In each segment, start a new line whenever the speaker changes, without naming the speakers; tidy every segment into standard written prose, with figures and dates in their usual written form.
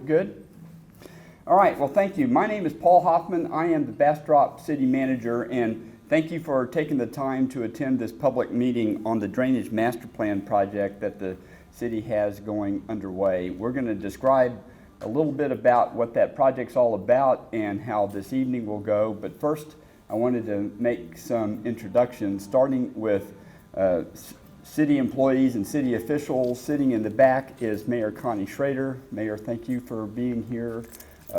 Good? All right, well, thank you. My name is Paul Hoffman. I am the Bastrop City Manager, and thank you for taking the time to attend this public meeting on the Drainage Master Plan project that the city has going underway. We're going to describe a little bit about what that project's all about and how this evening will go, but first I wanted to make some introductions, starting with city employees and city officials. Sitting in the back is Mayor Connie Schrader. Mayor, thank you for being here.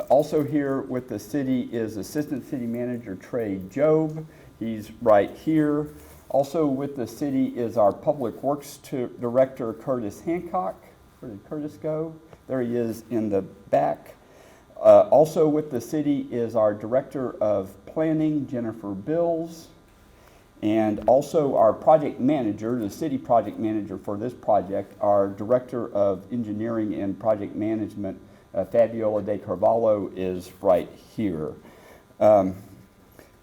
Also here with the city is Assistant City Manager Trey Job. He's right here. Also with the city is our Public Works Director Curtis Hancock. Where did Curtis go? There he is in the back. Also with the city is our Director of Planning, Jennifer Bills, and also our project manager, the city project manager for this project, our Director of Engineering and Project Management, Fabiola De Carvalho, is right here.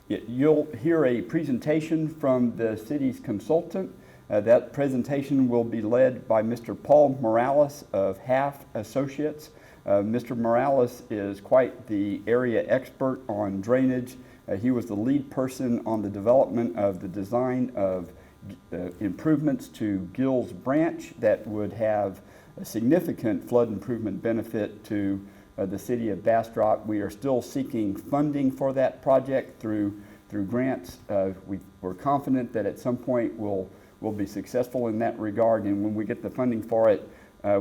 You'll hear a presentation from the city's consultant. That presentation will be led by Mr. Paul Morales of Half Associates. Mr. Morales is quite the area expert on drainage. He was the lead person on the development of the design of improvements to Gills Branch that would have a significant flood improvement benefit to the city of Bastrop. We are still seeking funding for that project through grants. We're confident that at some point we'll be successful in that regard, and when we get the funding for it,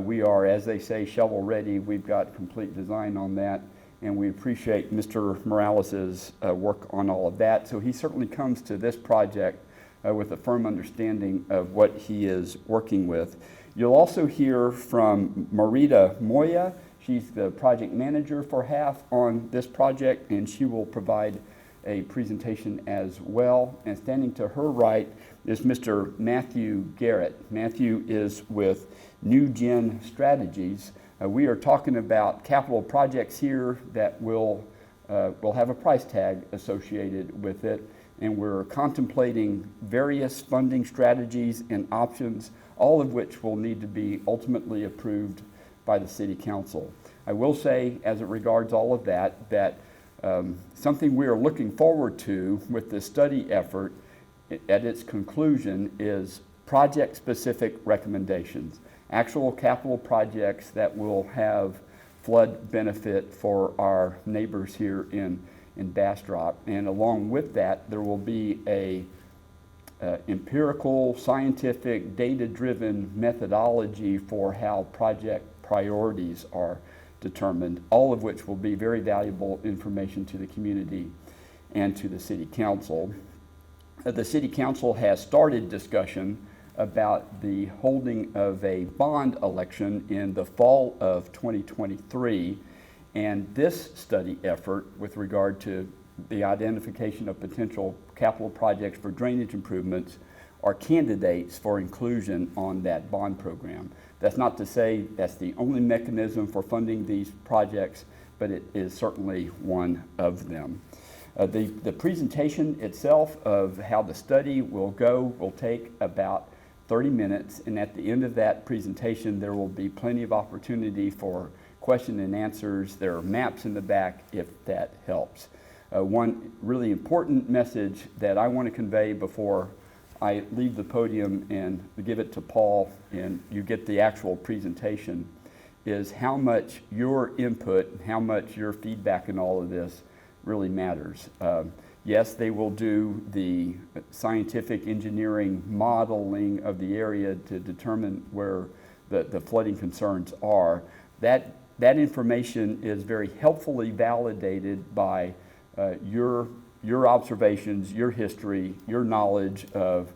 we are, as they say, shovel ready. We've got complete design on that, and we appreciate Mr. Morales's work on all of that. So he certainly comes to this project with a firm understanding of what he is working with. You'll also hear from Marita Moya. She's the project manager for HAF on this project, and she will provide a presentation as well. And standing to her right is Mr. Matthew Garrett. Matthew is with New Gen Strategies. We are talking about capital projects here that will have a price tag associated with it, and we're contemplating various funding strategies and options, all of which will need to be ultimately approved by the City Council. I will say, as it regards all of that, that something we are looking forward to with this study effort at its conclusion is project-specific recommendations, actual capital projects that will have flood benefit for our neighbors here in Bastrop. And along with that, there will be a empirical, scientific, data-driven methodology for how project priorities are determined, all of which will be very valuable information to the community and to the City Council. The City Council has started discussion about the holding of a bond election in the fall of 2023, and this study effort with regard to the identification of potential capital projects for drainage improvements are candidates for inclusion on that bond program. That's not to say that's the only mechanism for funding these projects, but it is certainly one of them. The presentation itself of how the study will go will take about 30 minutes, and at the end of that presentation there will be plenty of opportunity for question and answers. There are maps in the back if that helps. One really important message that I want to convey before I leave the podium and give it to Paul and you get the actual presentation is how much your input, how much your feedback in all of this really matters. Yes, they will do the scientific engineering modeling of the area to determine where the flooding concerns are. That information is very helpfully validated by your observations, your history, your knowledge of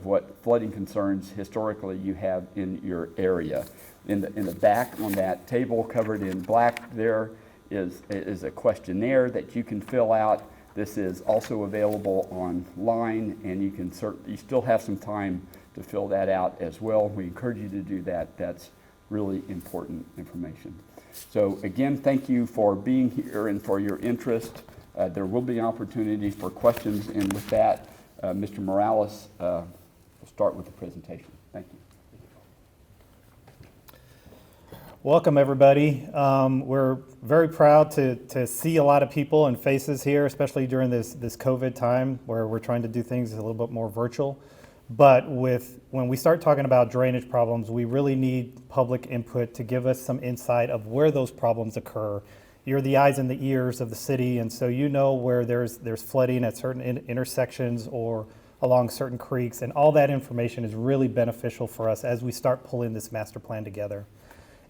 what flooding concerns historically you have in your area. In the back on that table covered in black there is a questionnaire that you can fill out. This is also available online, and you still have some time to fill that out as well. We encourage you to do that. That's really important information. So again, thank you for being here and for your interest. There will be opportunity for questions, and with that, Mr. Morales will start with the presentation. Thank you.
Welcome, everybody. We're very proud to see a lot of people and faces here, especially during this COVID time where we're trying to do things a little bit more virtual. But when we start talking about drainage problems, we really need public input to give us some insight of where those problems occur. You're the eyes and the ears of the city, and so you know where there's flooding at certain intersections or along certain creeks, and all that information is really beneficial for us as we start pulling this master plan together.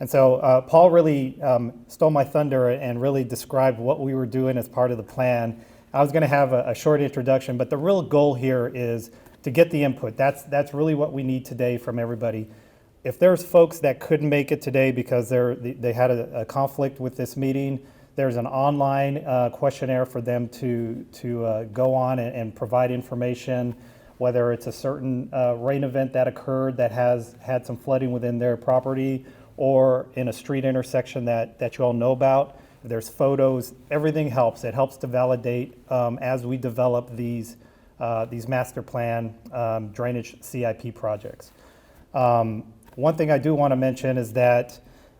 And so Paul really stole my thunder and really described what we were doing as part of the plan. I was going to have a short introduction, but the real goal here is to get the input. That's really what we need today from everybody. If there's folks that couldn't make it today because they had a conflict with this meeting, there's an online questionnaire for them to go on and provide information, whether it's a certain rain event that occurred that has had some flooding within their property, or in a street intersection that you all know about. There's photos, everything helps. It helps to validate as we develop these master plan drainage CIP projects. One thing I do want to mention is that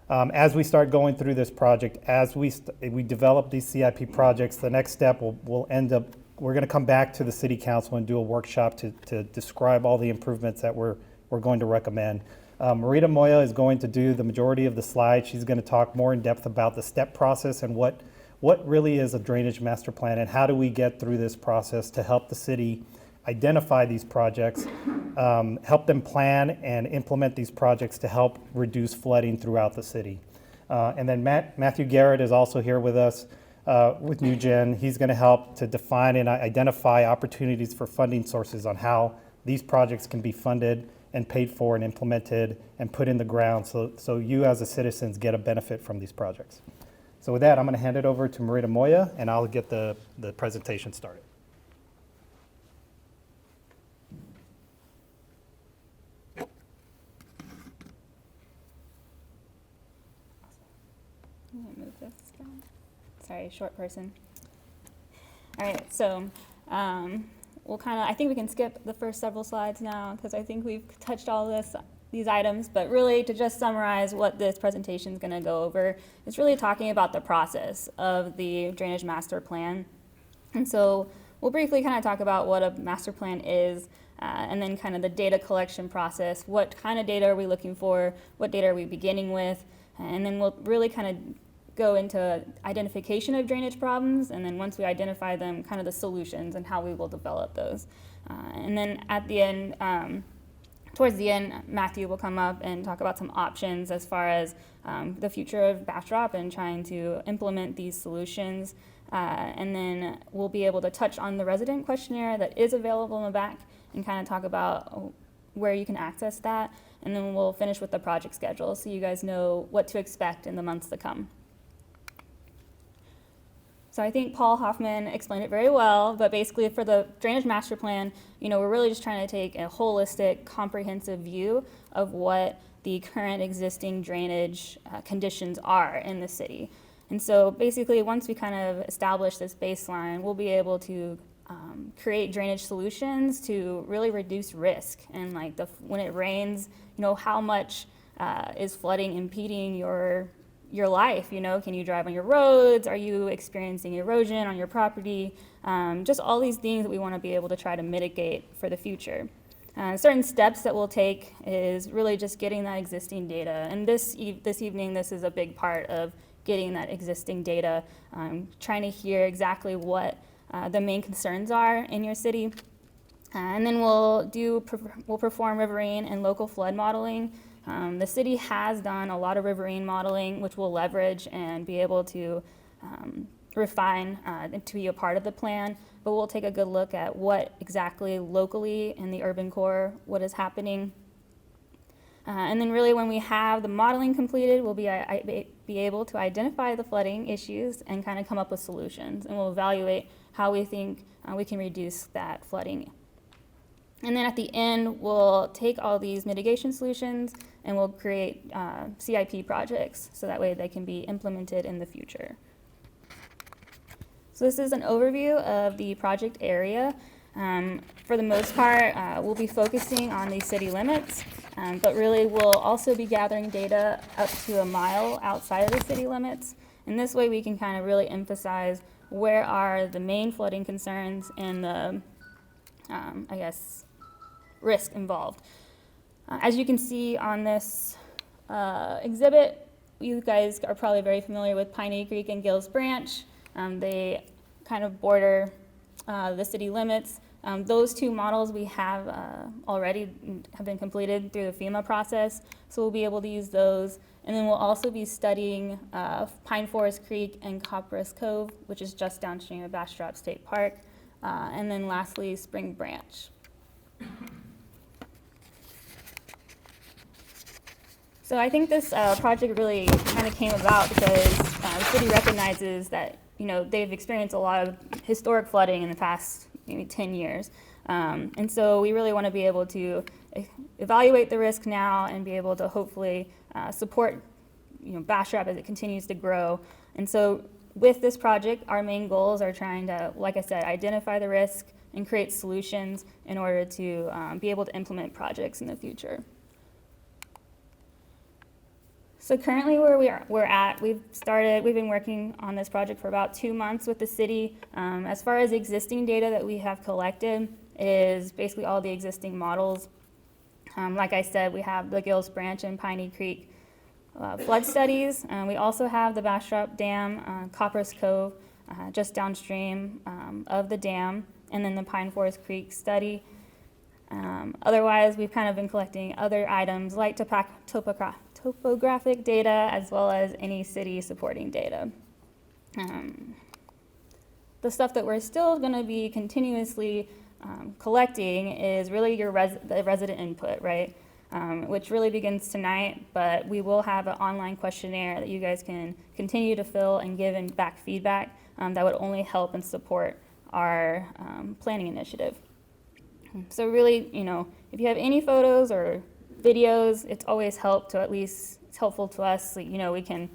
as we start going through this project, as we develop these CIP projects, the next step we're going to come back to the City Council and do a workshop to describe all the improvements that we're going to recommend. Marita Moya is going to do the majority of the slides. She's going to talk more in depth about the step process and what really is a drainage master plan and how do we get through this process to help the city identify these projects, help them plan and implement these projects to help reduce flooding throughout the city. And then Matthew Garrett is also here with us with NewGen. He's going to help to define and identify opportunities for funding sources on how these projects can be funded and paid for and implemented and put in the ground so you as a citizens get a benefit from these projects. So with that, I'm going to hand it over to Marita Moya and I'll get the presentation started.
I'm going to move this down. Sorry, short person. All right, so I think we can skip the first several slides now because I think we've touched all these items, but really to just summarize what this presentation is going to go over, it's really talking about the process of the drainage master plan. And so we'll briefly kind of talk about what a master plan is, and then kind of the data collection process. What kind of data are we looking for? What data are we beginning with? And then we'll really kind of go into identification of drainage problems, and then once we identify them, kind of the solutions and how we will develop those. And then at the end, towards the end, Matthew will come up and talk about some options as far as the future of Bastrop and trying to implement these solutions. And then we'll be able to touch on the resident questionnaire that is available in the back and kind of talk about where you can access that. And then we'll finish with the project schedule so you guys know what to expect in the months to come. So I think Paul Hoffman explained it very well, but basically for the drainage master plan, we're really just trying to take a holistic, comprehensive view of what the current existing drainage conditions are in the city. And so basically once we kind of establish this baseline, we'll be able to create drainage solutions to really reduce risk. And when it rains, how much is flooding impeding your life? Can you drive on your roads? Are you experiencing erosion on your property? Just all these things that we want to be able to try to mitigate for the future. Certain steps that we'll take is really just getting that existing data. And this evening, this is a big part of getting that existing data, trying to hear exactly what the main concerns are in your city. And then we'll perform riverine and local flood modeling. The city has done a lot of riverine modeling, which we'll leverage and be able to refine to be a part of the plan, but we'll take a good look at what exactly locally in the urban core, what is happening. And then really when we have the modeling completed, we'll be able to identify the flooding issues and kind of come up with solutions, and we'll evaluate how we think we can reduce that flooding. And then at the end, we'll take all these mitigation solutions and we'll create CIP projects so that way they can be implemented in the future. So this is an overview of the project area. For the most part, we'll be focusing on the city limits. But really, we'll also be gathering data up to a mile outside of the city limits. And this way we can kind of really emphasize where are the main flooding concerns and the, I guess, risk involved. As you can see on this exhibit, you guys are probably very familiar with Piney Creek and Gills Branch. They kind of border the city limits. Those two models we have already have been completed through the FEMA process, so we'll be able to use those. And then we'll also be studying Pine Forest Creek and Copperas Cove, which is just downstream of Bastrop State Park. And then lastly, Spring Branch. So I think this project really kind of came about because the city recognizes that, you know, they've experienced a lot of historic flooding in the past maybe 10 years. And so we really want to be able to evaluate the risk now and be able to hopefully support, you know, Bastrop as it continues to grow. And so with this project, our main goals are trying to, like I said, identify the risk and create solutions in order to be able to implement projects in the future. So currently where we've been working on this project for about 2 months with the city. As far as existing data that we have collected is basically all the existing models. Like I said, we have the Gills Branch and Piney Creek flood studies. We also have the Bastrop Dam, Copperas Cove, just downstream of the dam, and then the Pine Forest Creek study. Otherwise, we've kind of been collecting other items like topographic data as well as any city supporting data. The stuff that we're still going to be continuously collecting is really the resident input, right? Which really begins tonight, but we will have an online questionnaire that you guys can continue to fill and give back feedback that would only help and support our planning initiative. So really, you know, if you have any photos or videos, it's always it's helpful to us. Like, you know, we can,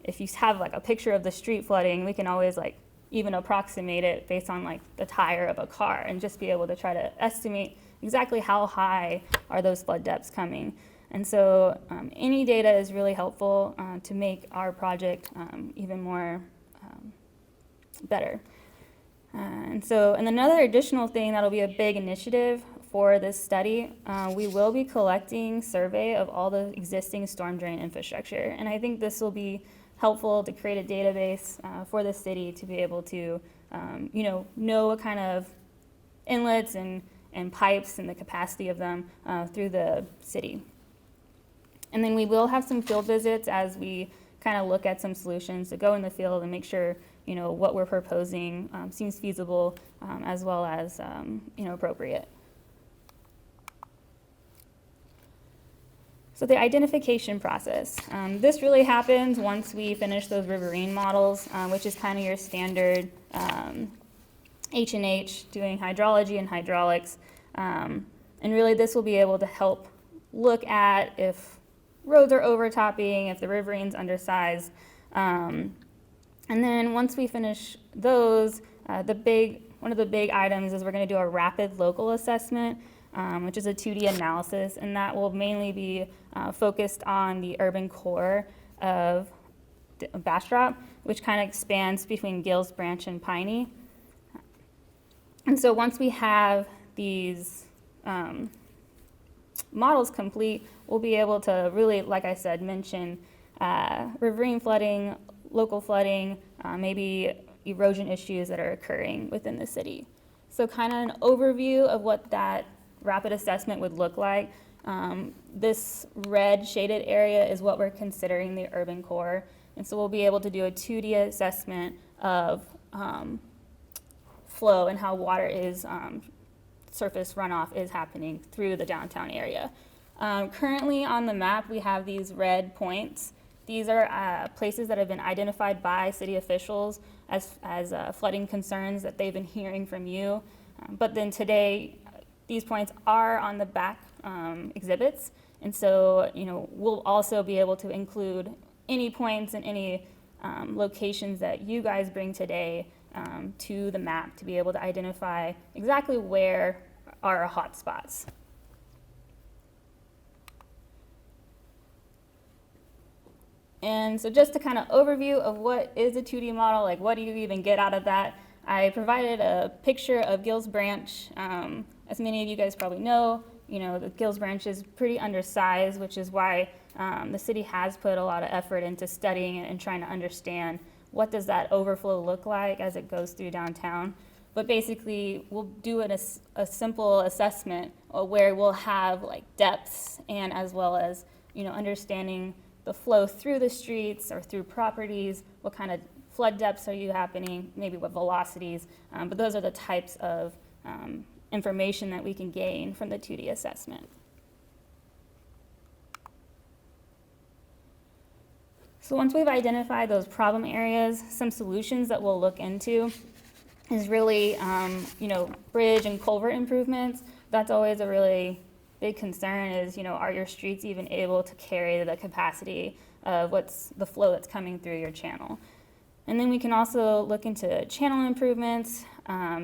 if you have like a picture of the street flooding, we can always like even approximate it based on like the tire of a car and just be able to try to estimate exactly how high are those flood depths coming. And so any data is really helpful to make our project even more better. And another additional thing that'll be a big initiative for this study, we will be collecting survey of all the existing storm drain infrastructure. And I think this will be helpful to create a database for the city to be able to, you know what kind of inlets and pipes and the capacity of them through the city. And then we will have some field visits as we kind of look at some solutions to go in the field and make sure, you know, what we're proposing seems feasible as well as, you know, appropriate. So the identification process. This really happens once we finish those riverine models, which is kind of your standard H&H, doing hydrology and hydraulics. And really this will be able to help look at if roads are overtopping, if the riverine's undersized. And then once we finish those, one of the big items is we're going to do a rapid local assessment, which is a 2D analysis, and that will mainly be focused on the urban core of Bastrop, which kind of expands between Gills Branch and Piney. And so once we have these models complete, we'll be able to really, like I said, mention riverine flooding, local flooding, maybe erosion issues that are occurring within the city. So kind of an overview of what that rapid assessment would look like. This red shaded area is what we're considering the urban core. And so we'll be able to do a 2D assessment of flow and how water is, surface runoff is happening through the downtown area. Currently on the map, we have these red points. These are places that have been identified by city officials as flooding concerns that they've been hearing from you. But then today, these points are on the back exhibits. And so, you know, we'll also be able to include any points and any locations that you guys bring today to the map to be able to identify exactly where are our hot spots. And so just to kind of overview of what is a 2D model, like what do you even get out of that, I provided a picture of Gills Branch. As many of you guys probably know, the Gills Branch is pretty undersized, which is why the city has put a lot of effort into studying it and trying to understand what does that overflow look like as it goes through downtown. But basically, we'll do a simple assessment where we'll have like depths and as well as understanding the flow through the streets or through properties, what kind of flood depths are you happening, maybe what velocities, but those are the types of information that we can gain from the 2D assessment. So once we've identified those problem areas, some solutions that we'll look into is really, bridge and culvert improvements. That's always a really big concern is, are your streets even able to carry the capacity of what's the flow that's coming through your channel? And then we can also look into channel improvements,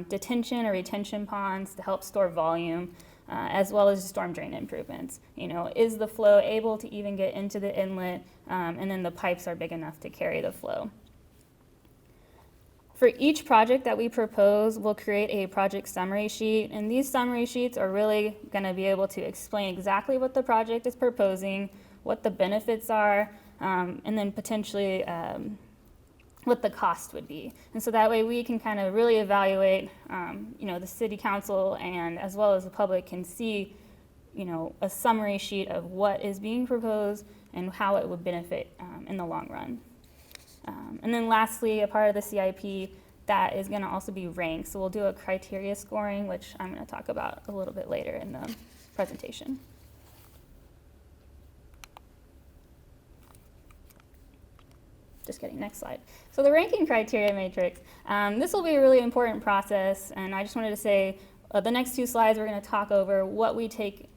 detention or retention ponds to help store volume, as well as storm drain improvements. Is the flow able to even get into the inlet, and then the pipes are big enough to carry the flow? For each project that we propose, we'll create a project summary sheet, and these summary sheets are really going to be able to explain exactly what the project is proposing, what the benefits are, and then potentially what the cost would be. And so that way we can kind of really evaluate, the city council and as well as the public can see, a summary sheet of what is being proposed and how it would benefit in the long run. And then lastly, a part of the CIP that is going to also be ranked. So we'll do a criteria scoring, which I'm going to talk about a little bit later in the presentation. Just kidding, next slide. So the ranking criteria matrix, this will be a really important process, and I just wanted to say the next two slides we're going to talk over what we take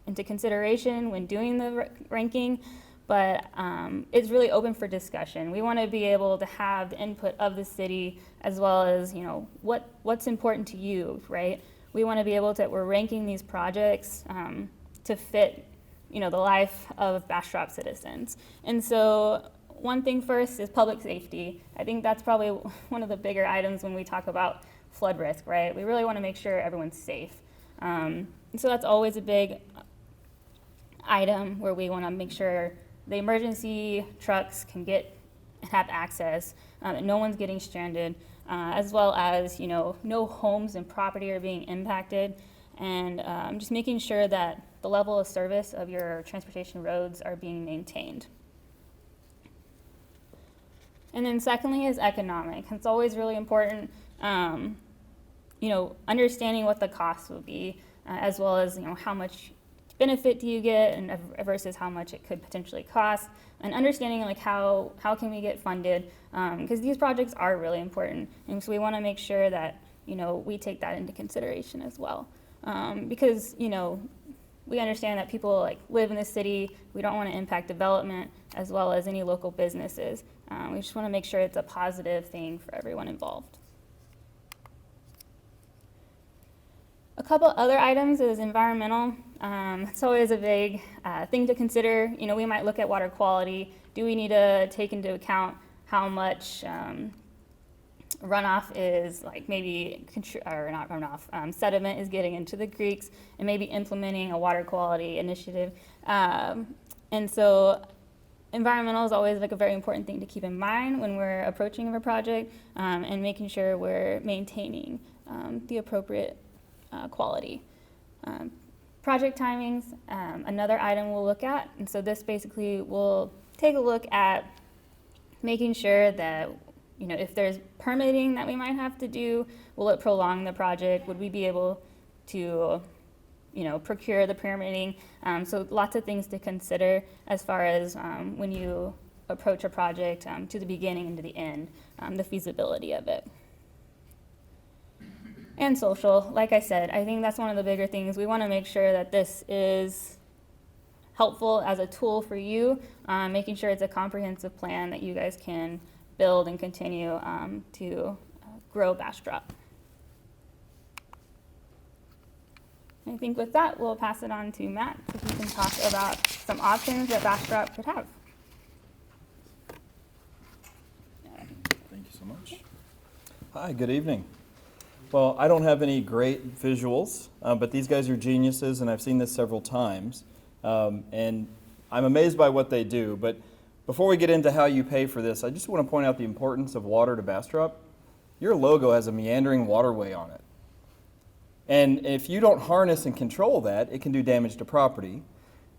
into consideration when doing the ranking, but it's really open for discussion. We want to be able to have the input of the city as well as what's important to you, right? We want to be able to, we're ranking these projects to fit the life of Bastrop citizens. And so one thing first is public safety. I think that's probably one of the bigger items when we talk about flood risk, right? We really want to make sure everyone's safe. So that's always a big item where we want to make sure the emergency trucks can have access, and no one's getting stranded, as well as no homes and property are being impacted, and just making sure that the level of service of your transportation roads are being maintained. And then secondly is economic. It's always really important, understanding what the cost will be, as well as how much benefit do you get and versus how much it could potentially cost, and understanding how can we get funded, because these projects are really important, and so we want to make sure that we take that into consideration as well, because we understand that people live in the city. We don't want to impact development as well as any local businesses. We just want to make sure it's a positive thing for everyone involved. A couple other items is environmental. It's always a big thing to consider. We might look at water quality. Do we need to take into account how much runoff is sediment is getting into the creeks, and maybe implementing a water quality initiative. And so environmental is always a very important thing to keep in mind when we're approaching a project, and making sure we're maintaining the appropriate quality. Project timings, another item we'll look at, and so this basically will take a look at making sure that if there's permitting that we might have to do, will it prolong the project? Would we be able to procure the permitting? So lots of things to consider as far as when you approach a project to the beginning and to the end, the feasibility of it. And social, like I said, I think that's one of the bigger things. We want to make sure that this is helpful as a tool for you, making sure it's a comprehensive plan that you guys can build and continue to grow Bastrop. I think with that, we'll pass it on to Matt so he can talk about some options that Bastrop could have.
so much. Hi, good evening. Well, I don't have any great visuals, but these guys are geniuses, and I've seen this several times. And I'm amazed by what they do. But before we get into how you pay for this, I just want to point out the importance of water to Bastrop. Your logo has a meandering waterway on it. And if you don't harness and control that, it can do damage to property.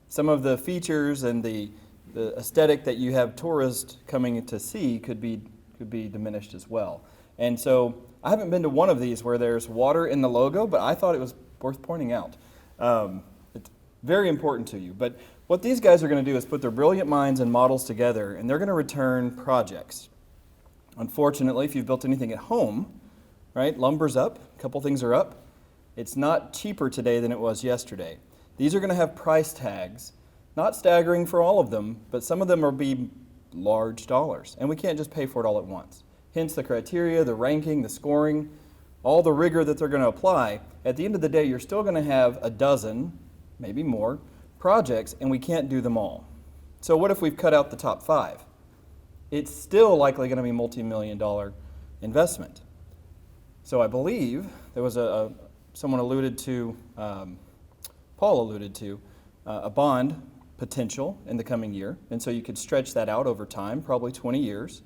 Some of the features and the aesthetic that you have tourists coming to see could be diminished as well. And so I haven't been to one of these where there's water in the logo, but I thought it was worth pointing out. It's very important to you. But what these guys are going to do is put their brilliant minds and models together, and they're going to return projects. Unfortunately, if you've built anything at home, right, lumber's up, a couple things are up. It's not cheaper today than it was yesterday. These are going to have price tags, not staggering for all of them, but some of them will be large dollars, and we can't just pay for it all at once. Hence the criteria, the ranking, the scoring, all the rigor that they're going to apply. At the end of the day, you're still going to have a dozen, maybe more, projects, and we can't do them all. So what if we've cut out the top 5? It's still likely going to be multi-million-dollar investment. So I believe there was someone alluded to, Paul alluded to, a bond potential in the coming year, and so you could stretch that out over time, probably 20 years,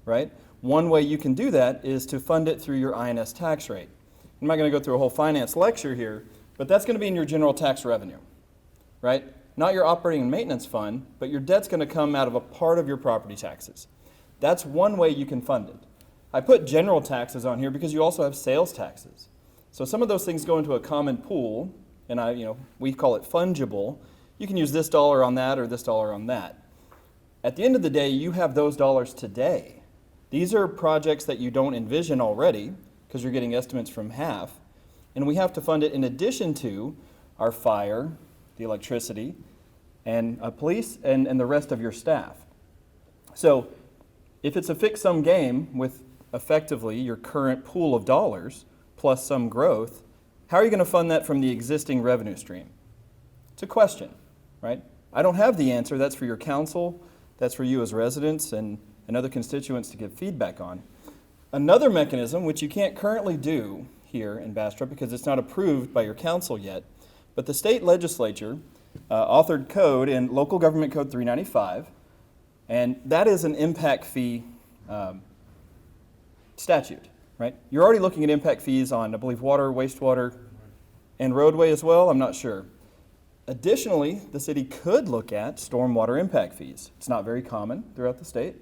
right? One way you can do that is to fund it through your INS tax rate. I'm not going to go through a whole finance lecture here, but that's going to be in your general tax revenue, right? Not your operating and maintenance fund, but your debt's going to come out of a part of your property taxes. That's one way you can fund it. I put general taxes on here because you also have sales taxes. So some of those things go into a common pool, and we call it fungible. You can use this dollar on that or this dollar on that. At the end of the day, you have those dollars today. These are projects that you don't envision already because you're getting estimates from half, and we have to fund it in addition to our fire, the electricity, and police, and the rest of your staff. So if it's a fixed sum game with effectively your current pool of dollars plus some growth, how are you going to fund that from the existing revenue stream? It's a question, right? I don't have the answer. That's for your council. That's for you as residents and other constituents to give feedback on. Another mechanism, which you can't currently do here in Bastrop because it's not approved by your council yet, but the state legislature authored code in Local Government Code 395, and that is an impact fee statute, right? You're already looking at impact fees on, I believe, water, wastewater, and roadway as well. I'm not sure. Additionally, the city could look at stormwater impact fees. It's not very common throughout the state,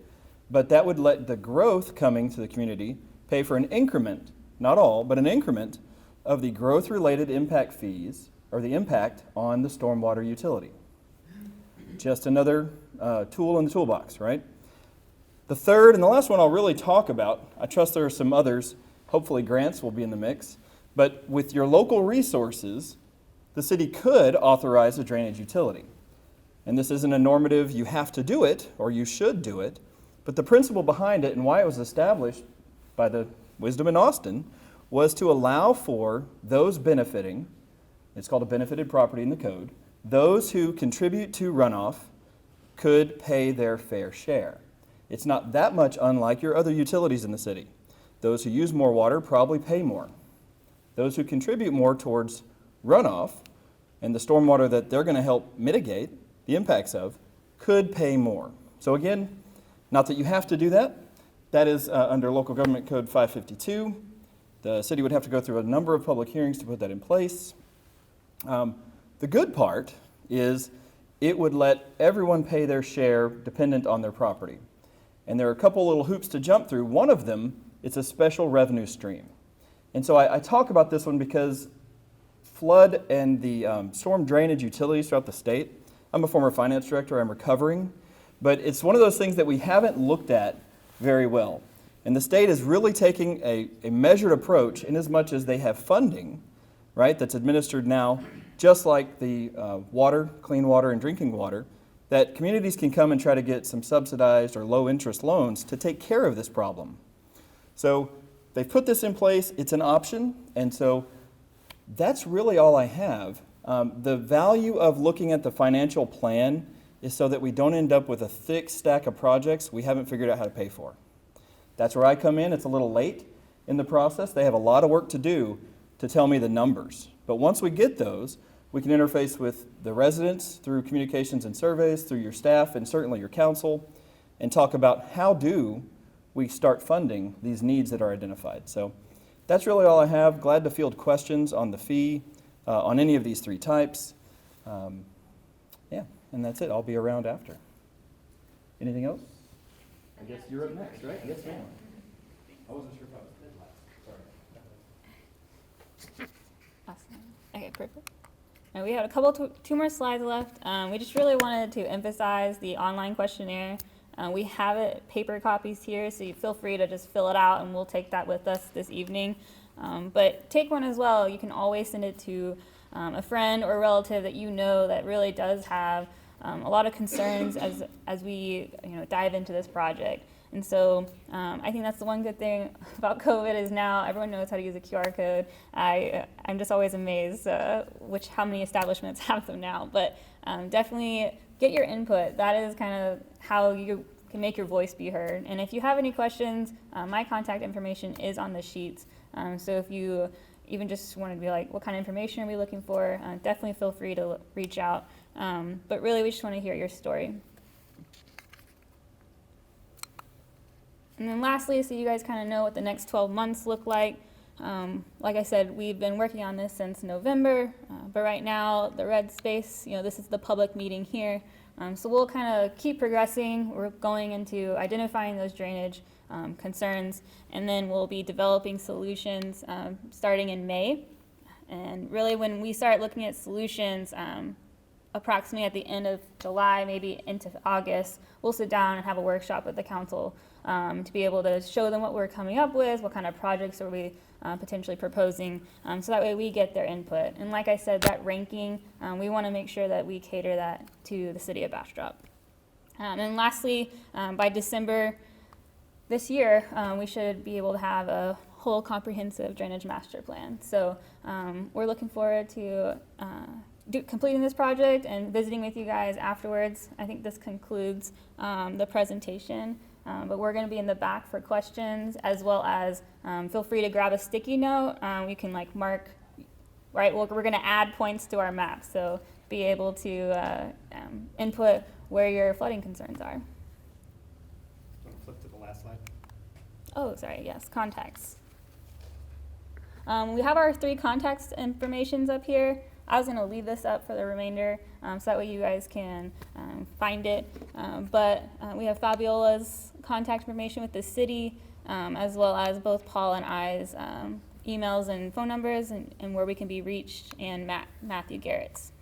but that would let the growth coming to the community pay for an increment, not all, but an increment of the growth-related impact fees or the impact on the stormwater utility. Just another tool in the toolbox, right? The third and the last one I'll really talk about, I trust there are some others, hopefully grants will be in the mix, but with your local resources, the city could authorize a drainage utility. And this isn't a normative, you have to do it, or you should do it, but the principle behind it and why it was established by the wisdom in Austin was to allow for those benefiting, it's called a benefited property in the code, those who contribute to runoff could pay their fair share. It's not that much unlike your other utilities in the city. Those who use more water probably pay more. Those who contribute more towards runoff and the stormwater that they're going to help mitigate the impacts of could pay more. So again, not that you have to do that. That is under Local Government Code 552. The city would have to go through a number of public hearings to put that in place. The good part is it would let everyone pay their share dependent on their property. And there are a couple little hoops to jump through. One of them, it's a special revenue stream. And so I talk about this one because flood and the storm drainage utilities throughout the state, I'm a former finance director, I'm recovering, but it's one of those things that we haven't looked at very well. And the state is really taking a measured approach in as much as they have funding, right, that's administered now, just like the water, clean water, and drinking water, that communities can come and try to get some subsidized or low interest loans to take care of this problem. So they've put this in place, it's an option, and so that's really all I have. The value of looking at the financial plan is so that we don't end up with a thick stack of projects we haven't figured out how to pay for. That's where I come in. It's a little late in the process. They have a lot of work to do to tell me the numbers. But once we get those, we can interface with the residents through communications and surveys, through your staff and certainly your council, and talk about how do we start funding these needs that are identified. So that's really all I have. Glad to field questions on the fee, on any of these three types. Yeah, and that's it. I'll be around after. Anything else? I guess you're up next, right? Yes, ma'am. I wasn't sure if I was dead last. Sorry.
Awesome. Okay, perfect. And we have a couple, two more slides left. We just really wanted to emphasize the online questionnaire. We have it, paper copies here, so you feel free to just fill it out and we'll take that with us this evening. But take one as well. You can always send it to a friend or relative that you know that really does have a lot of concerns as we dive into this project. And so I think that's the one good thing about COVID is now everyone knows how to use a QR code. I'm just always amazed how many establishments have them now. But definitely get your input. That is kind of how you can make your voice be heard. And if you have any questions, my contact information is on the sheets. So if you even just want to be like, what kind of information are we looking for? Definitely feel free to reach out. But really, we just want to hear your story. And then lastly, so you guys kind of know what the next 12 months look like. Like I said, we've been working on this since November, but right now the red space, this is the public meeting here. So we'll kind of keep progressing. We're going into identifying those drainage concerns, and then we'll be developing solutions starting in May. And really when we start looking at solutions, approximately at the end of July, maybe into August, we'll sit down and have a workshop with the council to be able to show them what we're coming up with, what kind of projects are we potentially proposing, so that way we get their input. And like I said, that ranking, we want to make sure that we cater that to the city of Bastrop. And lastly, by December this year, we should be able to have a whole comprehensive drainage master plan. So we're looking forward to completing this project and visiting with you guys afterwards. I think this concludes the presentation. But we're going to be in the back for questions, as well as feel free to grab a sticky note. You can mark, right? We're going to add points to our map, so be able to input where your flooding concerns are.
Want to flip to the last slide?
Oh, sorry, yes, contacts. We have our 3 contacts informations up here. I was going to leave this up for the remainder, so that way you guys can find it. But we have Fabiola's contact information with the city, as well as both Paul and I's emails and phone numbers, and where we can be reached, and Matthew Garrett's.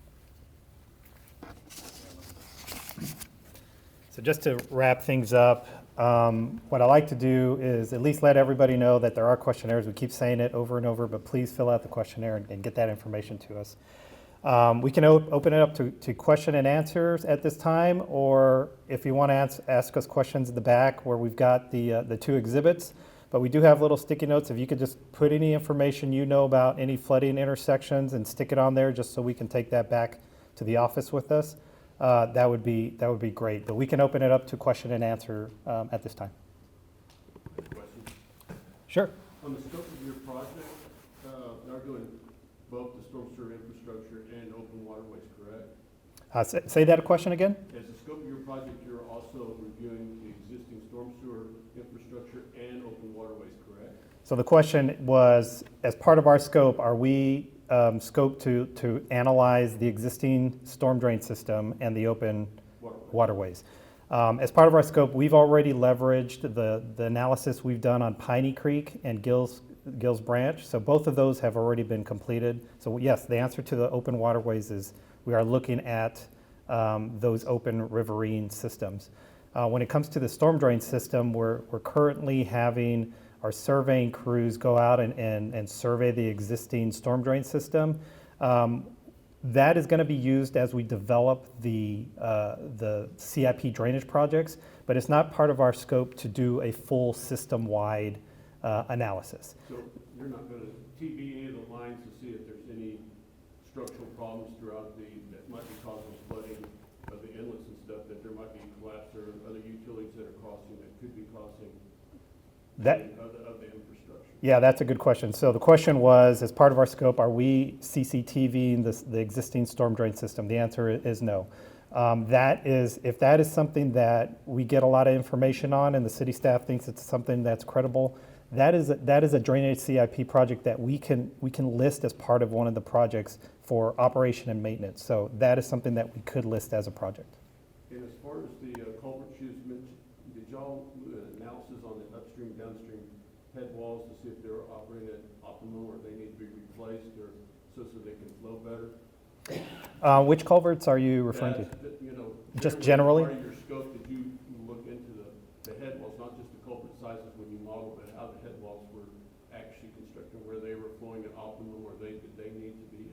So just to wrap things up, what I like to do is at least let everybody know that there are questionnaires. We keep saying it over and over, but please fill out the questionnaire and get that information to us. We can open it up to question and answers at this time, or if you want to ask us questions in the back where we've got the 2 exhibits. But we do have little sticky notes. If you could just put any information you know about any flooding intersections and stick it on there just so we can take that back to the office with us, that would be great. But we can open it up to question and answer at this time.
Question.
Sure.
On the scope of your project, they're doing both the storm sewer infrastructure and open waterways, correct?
Say that question again?
As the scope of your project, you're also reviewing the existing storm sewer infrastructure and open waterways, correct?
So the question was, as part of our scope, are we scoped to analyze the existing storm drain system and the open waterways? As part of our scope, we've already leveraged the analysis we've done on Piney Creek and Gills Branch. So both of those have already been completed. So yes, the answer to the open waterways is we are looking at those open riverine systems. When it comes to the storm drain system, we're currently having our surveying crews go out and survey the existing storm drain system. That is going to be used as we develop the CIP drainage projects, but it's not part of our scope to do a full system-wide analysis.
So you're not going to TB any of the lines to see if there's any structural problems throughout that might be causing flooding of the inlets and stuff, that there might be collapse or other utilities that are crossing that could be causing
That-
of the infrastructure?
Yeah, that's a good question. So the question was, as part of our scope, are we CCTVing the existing storm drain system? The answer is no. If that is something that we get a lot of information on and the city staff thinks it's something that's credible, that is a drainage CIP project that we can list as part of one of the projects for operation and maintenance. So that is something that we could list as a project.
And as far as the culverts you mentioned, did y'all do an analysis on the upstream, downstream head walls to see if they're operating at optimum or they need to be replaced or so they can flow better?
Which culverts are you referring to?
You know,
Just generally?
Part of your scope, did you look into the head walls, not just the culvert sizes when you model, but how the head walls were actually constructed, where they were flowing at optimum or did they need to be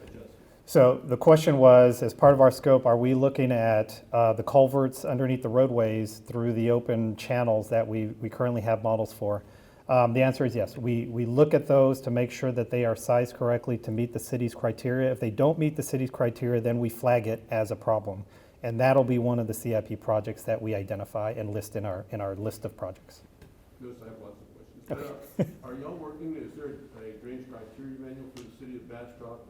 adjusted?
So the question was, as part of our scope, are we looking at the culverts underneath the roadways through the open channels that we currently have models for? The answer is yes. We look at those to make sure that they are sized correctly to meet the city's criteria. If they don't meet the city's criteria, then we flag it as a problem. And that'll be one of the CIP projects that we identify and list in our list of projects.
Notice I have lots of questions. But, are y'all working, is there a drainage criteria manual for the city of Bastrop?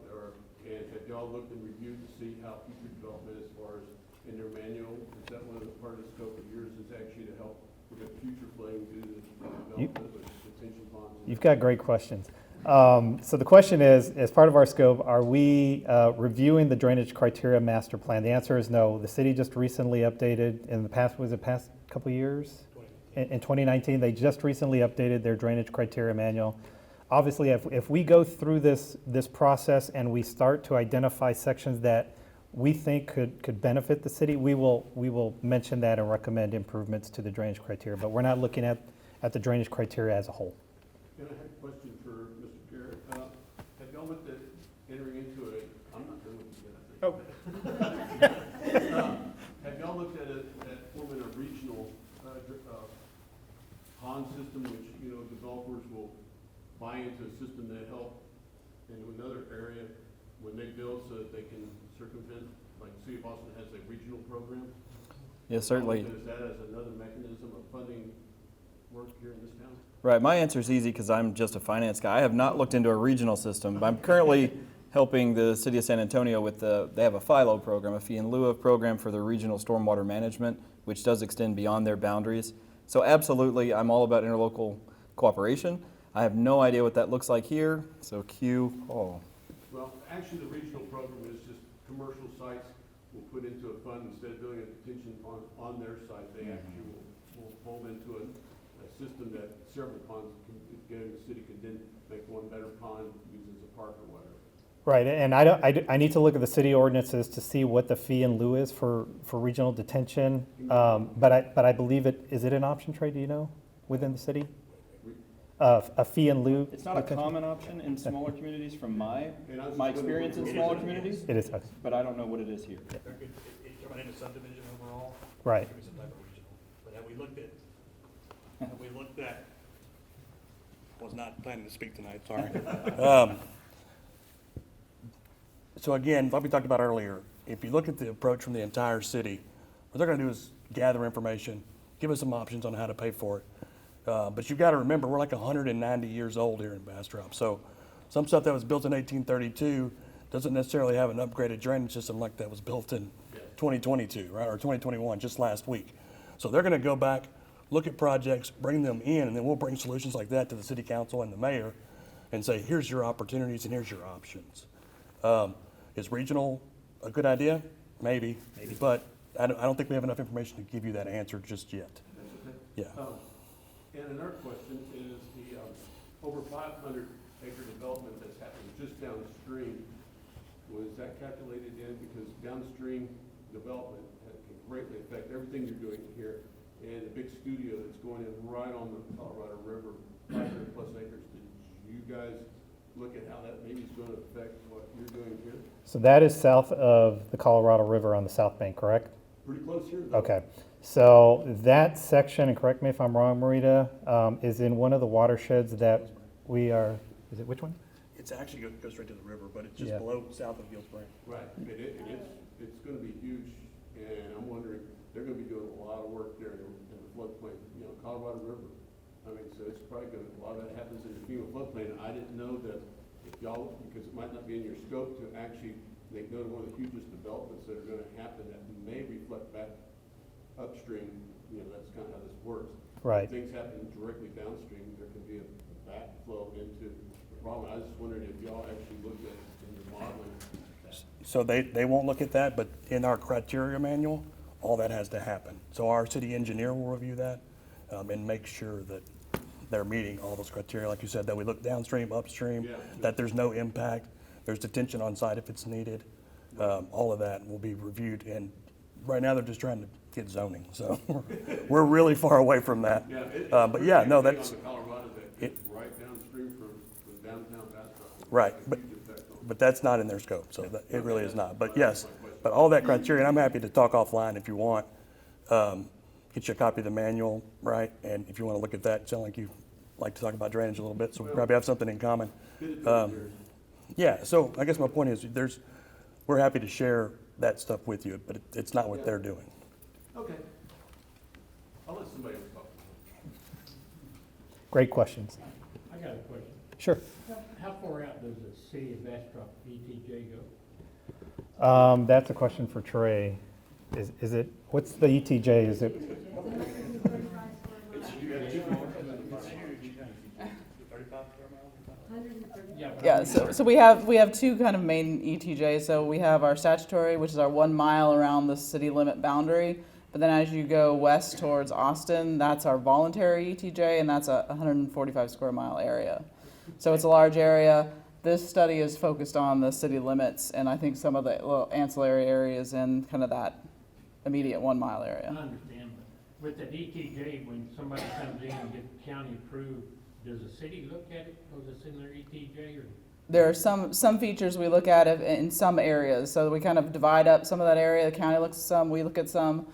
And have y'all looked and reviewed to see how future development as far as in their manual? Is that one of the part of the scope of yours is actually to help with the future flooding due to the development with detention ponds?
You've got great questions. So the question is, as part of our scope, are we reviewing the drainage criteria master plan? The answer is no. The city just recently updated, in the past couple of years? In 2019, they just recently updated their drainage criteria manual. Obviously, if we go through this process and we start to identify sections that we think could benefit the city, we will mention that and recommend improvements to the drainage criteria. But we're not looking at the drainage criteria as a whole.
And I have a question for Mr. Garrett. Have y'all looked at entering into I'm not done with you yet, I think. Have y'all looked at forming a regional pond system, which, developers will buy into a system that help in another area when they build so that they can circumvent, like City of Austin has a regional program?
Yes, certainly.
Is that as another mechanism of funding work here in this town?
Right, my answer is easy because I'm just a finance guy. I have not looked into a regional system. I'm currently helping the city of San Antonio with they have a FILO program, a fee in lieu of program for their regional stormwater management, which does extend beyond their boundaries. So absolutely, I'm all about interlocal cooperation. I have no idea what that looks like here, so cue Paul.
Well, actually, the regional program is just commercial sites will put into a fund instead of doing a detention pond on their site. They actually will fold into a system that several ponds the city could then make one better pond, use as a park or whatever.
Right, and I need to look at the city ordinances to see what the fee in lieu is for regional detention. But I believe is it an option, Trey, do you know, within the city? A fee in lieu?
It's not a common option in smaller communities from my experience in smaller communities,
It is,
but I don't know what it is here.
It's coming into subdivision overall.
right.
Maybe some type of regional. But have we looked at, was not planning to speak tonight, sorry. So again, like we talked about earlier, if you look at the approach from the entire city, what they're gonna do is gather information, give us some options on how to pay for it. But you've got to remember, we're like 190 years old here in Bastrop. So some stuff that was built in 1832 doesn't necessarily have an upgraded drainage system like that was built in 2022, right, or 2021, just last week. So they're going to go back, look at projects, bring them in, and then we'll bring solutions like that to the city council and the mayor and say, here's your opportunities and here's your options. Is regional a good idea? Maybe. But I don't think we have enough information to give you that answer just yet. Yeah.
And another question is the over 500 acre development that's happening just downstream. Was that calculated in? Because downstream development can greatly affect everything you're doing here. And the big studio that's going in right on the Colorado River, 500 plus acres. Did you guys look at how that maybe is going to affect what you're doing here?
So that is south of the Colorado River on the south bank, correct?
Pretty close here, though.
Okay. So that section, and correct me if I'm wrong, Marita, is in one of the watersheds that we are, is it which one?
It's actually goes straight to the river, but it's just
Yeah.
below, south of Gill Spring.
Right, it's going to be huge, and I'm wondering, they're going to be doing a lot of work there in the floodplain. Colorado River I mean, so it's probably gonna, a lot of that happens in the FEMA floodplain. I didn't know that if y'all, because it might not be in your scope to actually make note of one of the hugest developments that are gonna happen that may reflect back upstream, you know, that's kind of how this works.
Right.
If things happen directly downstream, there can be a backflow into the problem. I was just wondering if y'all actually looked at in your modeling.
So they won't look at that, but in our criteria manual, all that has to happen. So our city engineer will review that and make sure that they're meeting all those criteria, like you said, that we look downstream, upstream,
Yeah.
that there's no impact, there's detention on site if it's needed. All of that will be reviewed, and right now they're just trying to get zoning, so we're really far away from that.
Yeah,
But yeah, no,
pretty
that's,
big on the Colorado that gets right downstream from downtown Bastrop.
right,
It's a
but,
huge effect on-
but that's not in their scope, so that, it really is not. But yes, but all that criteria, and I'm happy to talk offline if you want. Get you a copy of the manual, right? And if you want to look at that, sound like you like to talk about drainage a little bit, so we probably have something in common. Yeah, so I guess my point is, we're happy to share that stuff with you, but it's not what they're doing.
Okay. I'll let somebody else talk.
Great questions.
I got a question.
Sure.
How far out does the city of Bastrop ETJ go?
That's a question for Trey. Is it, what's the ETJ? Is it,
Yeah, so we have two kind of main ETJs. So we have our statutory, which is our 1 mile around the city limit boundary. But then as you go west towards Austin, that's our voluntary ETJ, and that's a 145 square mile area. So it's a large area. This study is focused on the city limits, and I think some of the little ancillary areas in kind of that immediate 1 mile
I
area.
understand, but with that ETJ, when somebody comes in and gets county approved, does the city look at it because it's in their ETJ, or?
There are some features we look at in some areas. So we kind of divide up some of that area. The county looks at some, we look at some,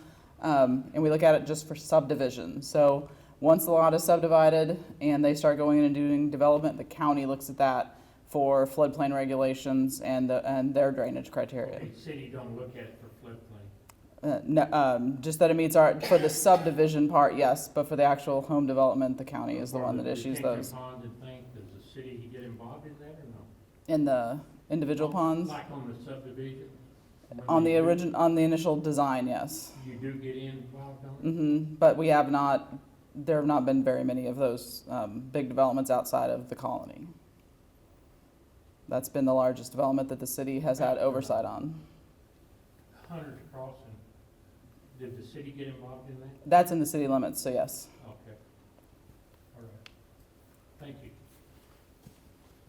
and we look at it just for subdivision. So once the lot is subdivided and they start going in and doing development, the county looks at that for floodplain regulations and their drainage criteria.
The city don't look at it for floodplain.
No, just that it meets for the subdivision part, yes, but for the actual home development, the county is the one that issues those.
Ponds and things, does the city get involved in that or no?
In the individual ponds?
Like on the subdivision?
On the initial design, yes.
You do get involved on it?
But there have not been very many of those big developments outside of the colony. That's been the largest development that the city has had oversight on.
Hunter's Crossing, did the city get involved in that?
That's in the city limits, so yes.
Okay. All right. Thank you.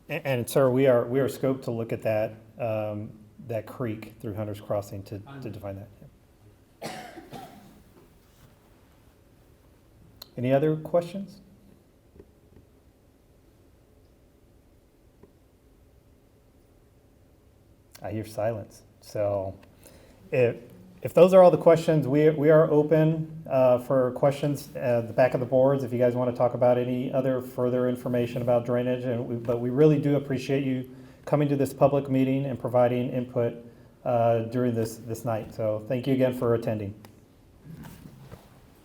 and sir, we are scoped to look at that, that creek through Hunter's Crossing to define that. Any other questions? I hear silence. So if those are all the questions, we are open for questions at the back of the boards if you guys want to talk about any other further information about drainage. But we really do appreciate you coming to this public meeting and providing input during this night. So thank you again for attending.